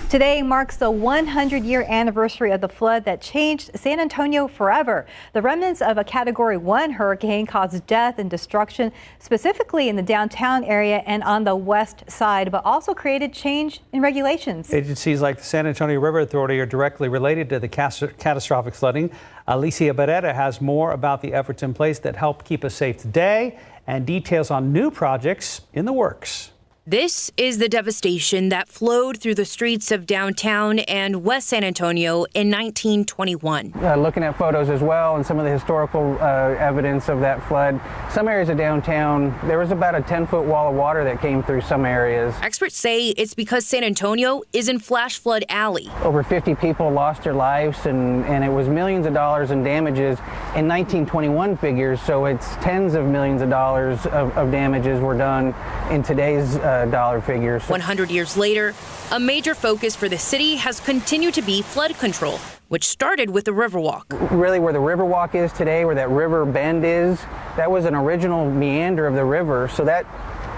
Today marks the 100-year anniversary of the flood that changed San Antonio forever. The remnants of a Category 1 hurricane caused death and destruction, specifically in the downtown area and on the west side, but also created change in regulations. Agencies like the San Antonio River Authority are directly related to the catastrophic flooding. Alicia Barrera has more about the efforts in place that help keep us safe today and details on new projects in the works. This is the devastation that flowed through the streets of downtown and West San Antonio in 1921. Looking at photos as well and some of the historical evidence of that flood, some areas of downtown, there was about a 10-foot wall of water that came through some areas. Experts say it's because San Antonio is in flash flood alley. Over 50 people lost their lives and it was millions of dollars in damages in 1921 figures, so it's tens of millions of dollars of damages were done in today's dollar figures. 100 years later, a major focus for the city has continued to be flood control, which started with the Riverwalk. Really where the Riverwalk is today, where that river bend is, that was an original meander of the river, so that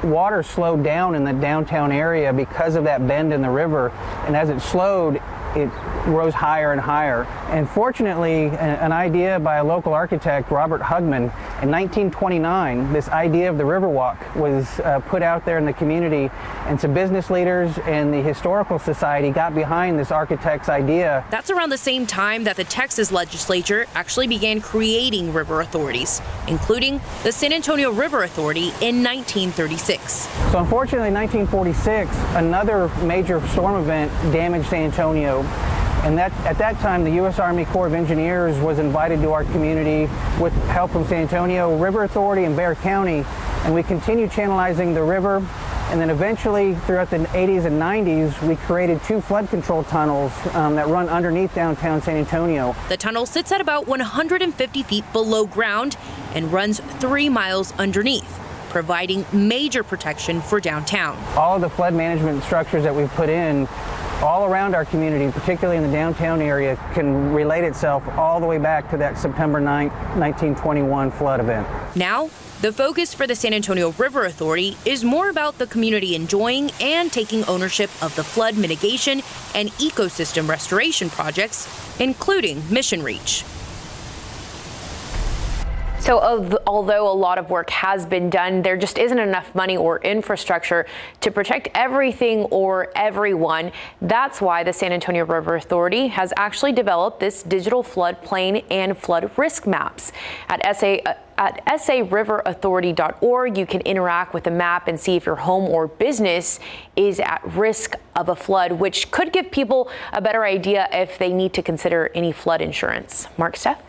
water slowed down in the downtown area because of that bend in the river, and as it slowed, it rose higher and higher. And fortunately, an idea by a local architect, Robert Hugman, in 1929, this idea of the Riverwalk was put out there in the community, and some business leaders and the Historical Society got behind this architect's idea. That's around the same time that the Texas legislature actually began creating river authorities, including the San Antonio River Authority in 1936. So unfortunately, in 1946, another major storm event damaged San Antonio. And at that time, the U.S. Army Corps of Engineers was invited to our community with help from San Antonio River Authority and Bexar County, and we continued channelizing the river. And then eventually, throughout the 80s and 90s, we created 2 flood control tunnels that run underneath downtown San Antonio. The tunnel sits at about 150 feet below ground and runs 3 miles underneath, providing major protection for downtown. All of the flood management structures that we've put in all around our community, particularly in the downtown area, can relate itself all the way back to that September 9, 1921 flood event. Now, the focus for the San Antonio River Authority is more about the community enjoying and taking ownership of the flood mitigation and ecosystem restoration projects, including Mission Reach. So although a lot of work has been done, there just isn't enough money or infrastructure to protect everything or everyone. That's why the San Antonio River Authority has actually developed this digital floodplain and flood risk maps. At sariverauthority.org, you can interact with the map and see if your home or business is at risk of a flood, which could give people a better idea if they need to consider any flood insurance. Mark, Steph?